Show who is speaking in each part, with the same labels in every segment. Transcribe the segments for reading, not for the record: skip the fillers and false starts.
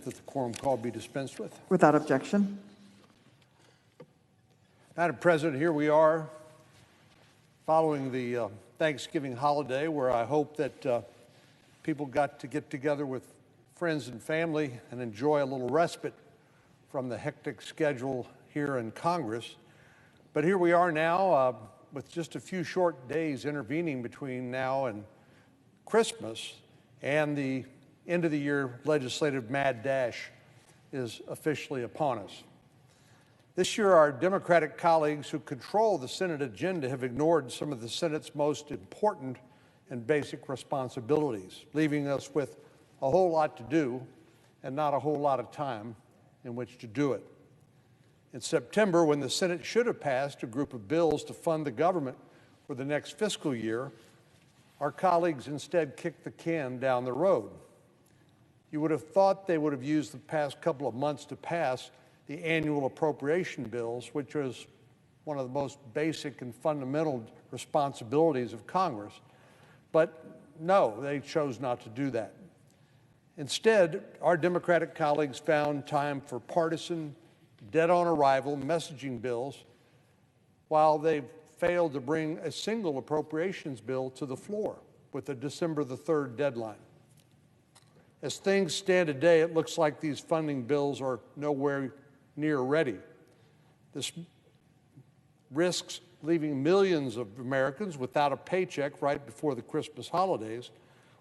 Speaker 1: that the quorum call be dispensed with.
Speaker 2: Without objection.
Speaker 1: Madam President, here we are following the Thanksgiving holiday, where I hope that people got to get together with friends and family and enjoy a little respite from the hectic schedule here in Congress. But here we are now with just a few short days intervening between now and Christmas, and the end of the year legislative mad dash is officially upon us. This year, our Democratic colleagues who control the Senate agenda have ignored some of the Senate's most important and basic responsibilities, leaving us with a whole lot to do and not a whole lot of time in which to do it. In September, when the Senate should have passed a group of bills to fund the government for the next fiscal year, our colleagues instead kicked the can down the road. You would have thought they would have used the past couple of months to pass the annual appropriation bills, which was one of the most basic and fundamental responsibilities of Congress. But no, they chose not to do that. Instead, our Democratic colleagues found time for partisan, dead-on-arrival messaging bills, while they failed to bring a single appropriations bill to the floor with a December the 3rd deadline. As things stand today, it looks like these funding bills are nowhere near ready. This risks leaving millions of Americans without a paycheck right before the Christmas holidays,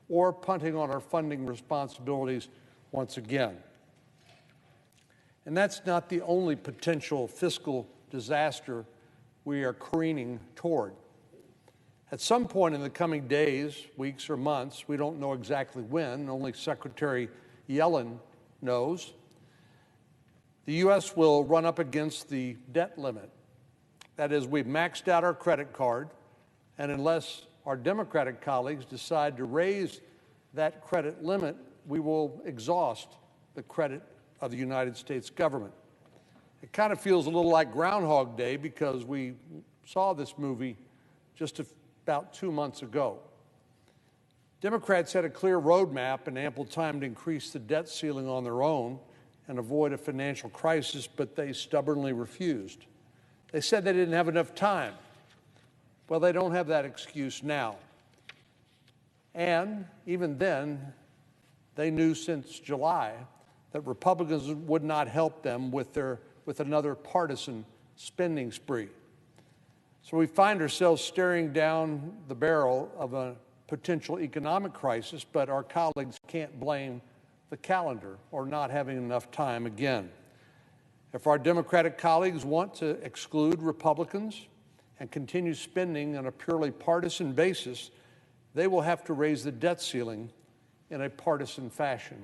Speaker 1: or punting on our funding responsibilities once again. And that's not the only potential fiscal disaster we are careening toward. At some point in the coming days, weeks, or months, we don't know exactly when, only Secretary Yellen knows, the U.S. will run up against the debt limit. That is, we've maxed out our credit card, and unless our Democratic colleagues decide to raise that credit limit, we will exhaust the credit of the United States government. It kind of feels a little like Groundhog Day, because we saw this movie just about 2 months ago. Democrats had a clear roadmap and ample time to increase the debt ceiling on their own and avoid a financial crisis, but they stubbornly refused. They said they didn't have enough time. Well, they don't have that excuse now. And even then, they knew since July that Republicans would not help them with another partisan spending spree. So we find ourselves staring down the barrel of a potential economic crisis, but our colleagues can't blame the calendar or not having enough time again. If our Democratic colleagues want to exclude Republicans and continue spending on a purely partisan basis, they will have to raise the debt ceiling in a partisan fashion.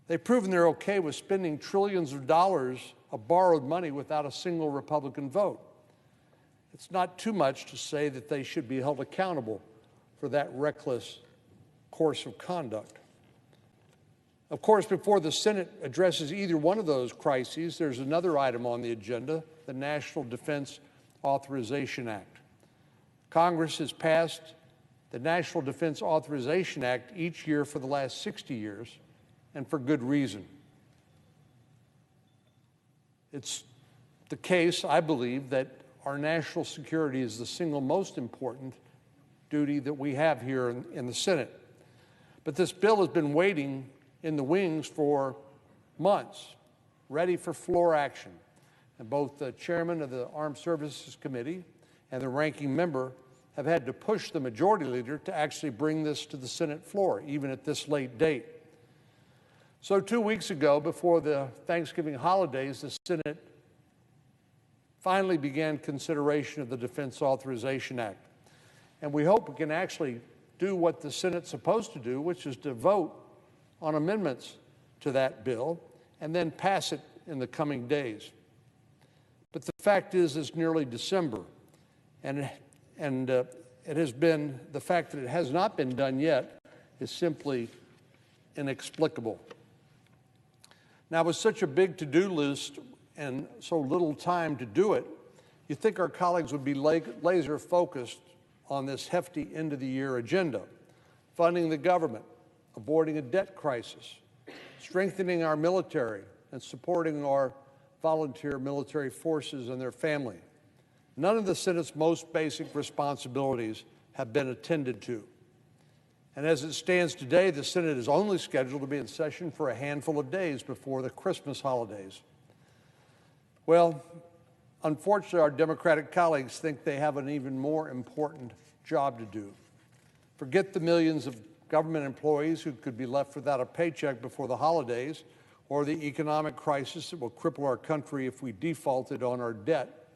Speaker 1: They've proven they're okay with spending trillions of dollars of borrowed money without a single Republican vote. It's not too much to say that they should be held accountable for that reckless course of conduct. Of course, before the Senate addresses either one of those crises, there's another item on the agenda, the National Defense Authorization Act. Congress has passed the National Defense Authorization Act each year for the last 60 years, and for good reason. It's the case, I believe, that our national security is the single most important duty that we have here in the Senate. But this bill has been waiting in the wings for months, ready for floor action. And both the chairman of the Armed Services Committee and the ranking member have had to push the majority leader to actually bring this to the Senate floor, even at this late date. So 2 weeks ago, before the Thanksgiving holidays, the Senate finally began consideration of the Defense Authorization Act. And we hope we can actually do what the Senate's supposed to do, which is to vote on amendments to that bill and then pass it in the coming days. But the fact is, it's nearly December, and the fact that it has not been done yet is simply inexplicable. Now, with such a big to-do list and so little time to do it, you'd think our colleagues would be laser focused on this hefty end-of-the-year agenda: funding the government, avoiding a debt crisis, strengthening our military and supporting our volunteer military forces and their family. None of the Senate's most basic responsibilities have been attended to. And as it stands today, the Senate is only scheduled to be in session for a handful of days before the Christmas holidays. Well, unfortunately, our Democratic colleagues think they have an even more important job to do. Forget the millions of government employees who could be left without a paycheck before the holidays, or the economic crisis that will cripple our country if we defaulted on our debt.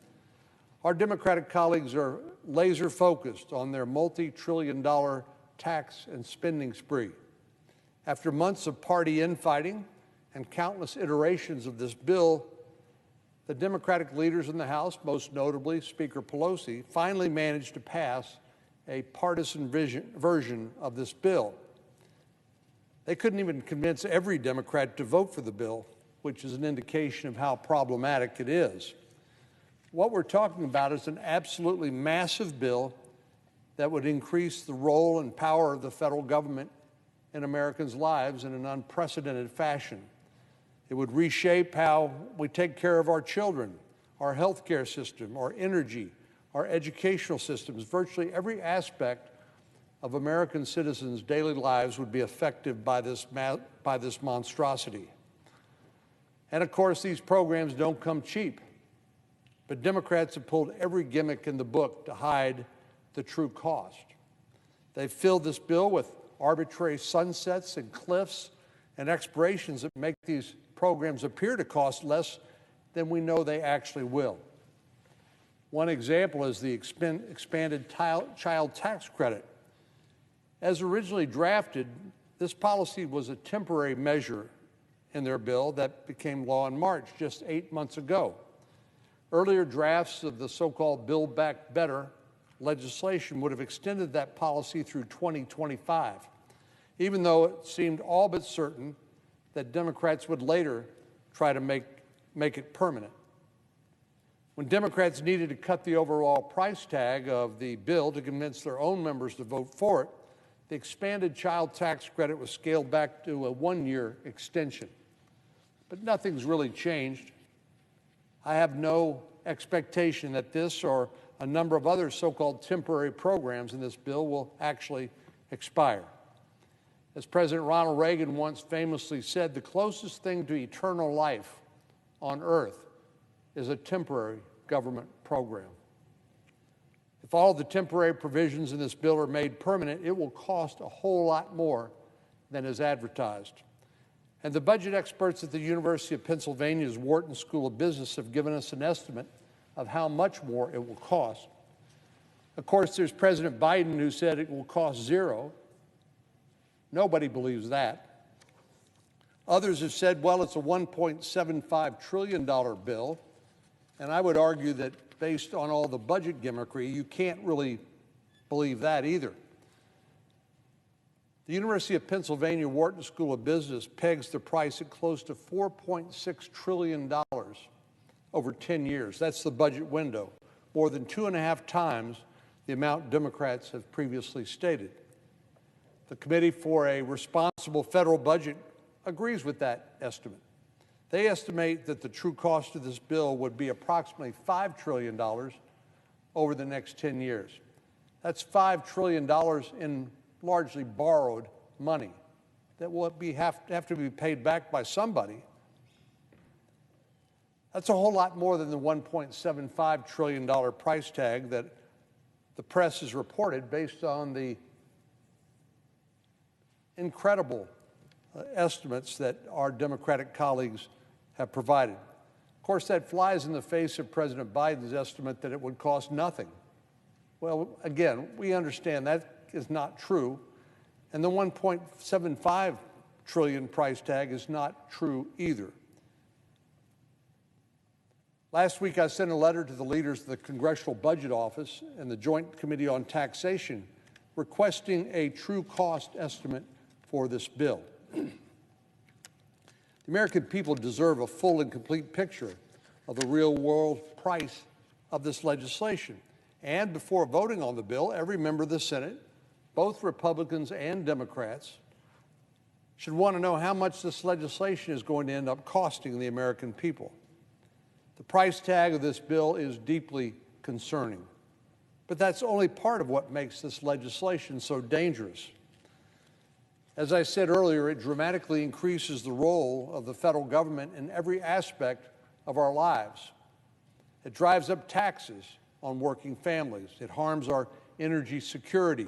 Speaker 1: Our Democratic colleagues are laser focused on their multi-trillion-dollar tax and spending spree. After months of party infighting and countless iterations of this bill, the Democratic leaders in the House, most notably Speaker Pelosi, finally managed to pass a partisan version of this bill. They couldn't even convince every Democrat to vote for the bill, which is an indication of how problematic it is. What we're talking about is an absolutely massive bill that would increase the role and power of the federal government in Americans' lives in an unprecedented fashion. It would reshape how we take care of our children, our health care system, our energy, our educational systems. Virtually every aspect of American citizens' daily lives would be affected by this monstrosity. And of course, these programs don't come cheap. But Democrats have pulled every gimmick in the book to hide the true cost. They've filled this bill with arbitrary sunsets and cliffs and expirations that make these programs appear to cost less than we know they actually will. One example is the expanded child tax credit. As originally drafted, this policy was a temporary measure in their bill that became law in March, just 8 months ago. Earlier drafts of the so-called Build Back Better legislation would have extended that policy through 2025, even though it seemed all but certain that Democrats would later try to make it permanent. When Democrats needed to cut the overall price tag of the bill to convince their own members to vote for it, the expanded child tax credit was scaled back to a one-year extension. But nothing's really changed. I have no expectation that this or a number of other so-called temporary programs in this bill will actually expire. As President Ronald Reagan once famously said, the closest thing to eternal life on earth is a temporary government program. If all the temporary provisions in this bill are made permanent, it will cost a whole lot more than is advertised. And the budget experts at the University of Pennsylvania's Wharton School of Business have given us an estimate of how much more it will cost. Of course, there's President Biden, who said it will cost zero. Nobody believes that. Others have said, well, it's a $1.75 trillion bill, and I would argue that based on all the budget gimmickry, you can't really believe that either. The University of Pennsylvania Wharton School of Business pegs the price at close to $4.6 trillion over 10 years. That's the budget window, more than 2.5 times the amount Democrats have previously stated. The Committee for a Responsible Federal Budget agrees with that estimate. They estimate that the true cost of this bill would be approximately $5 trillion over the next 10 years. That's $5 trillion in largely borrowed money that will have to be paid back by somebody. That's a whole lot more than the $1.75 trillion price tag that the press has reported based on the incredible estimates that our Democratic colleagues have provided. Of course, that flies in the face of President Biden's estimate that it would cost nothing. Well, again, we understand that is not true, and the $1.75 trillion price tag is not true either. Last week, I sent a letter to the leaders of the Congressional Budget Office and the Joint Committee on Taxation requesting a true cost estimate for this bill. The American people deserve a full and complete picture of the real-world price of this legislation. And before voting on the bill, every member of the Senate, both Republicans and Democrats, should want to know how much this legislation is going to end up costing the American people. The price tag of this bill is deeply concerning, but that's only part of what makes this legislation so dangerous. As I said earlier, it dramatically increases the role of the federal government in every aspect of our lives. It drives up taxes on working families. It harms our energy security,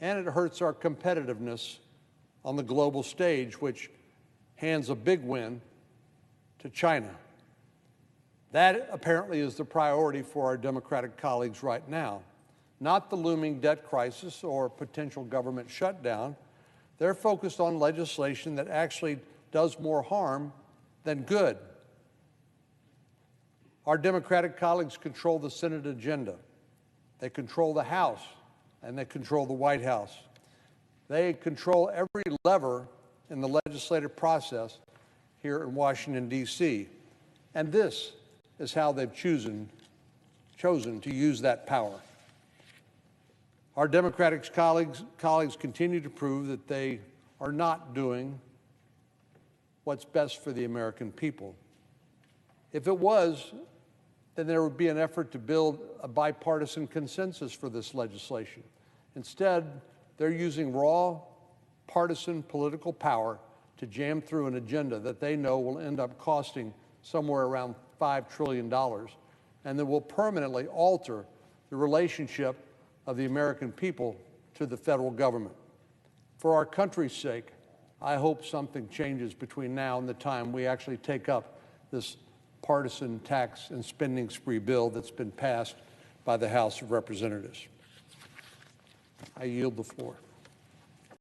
Speaker 1: and it hurts our competitiveness on the global stage, which hands a big win to China. That apparently is the priority for our Democratic colleagues right now, not the looming debt crisis or potential government shutdown. They're focused on legislation that actually does more harm than good. Our Democratic colleagues control the Senate agenda. They control the House, and they control the White House. They control every lever in the legislative process here in Washington, D.C. And this is how they've chosen to use that power. Our Democratic colleagues continue to prove that they are not doing what's best for the American people. If it was, then there would be an effort to build a bipartisan consensus for this legislation. Instead, they're using raw, partisan political power to jam through an agenda that they know will end up costing somewhere around $5 trillion, and that will permanently alter the relationship of the American people to the federal government. For our country's sake, I hope something changes between now and the time we actually take up this partisan tax and spending spree bill that's been passed by the House of Representatives. I yield the floor.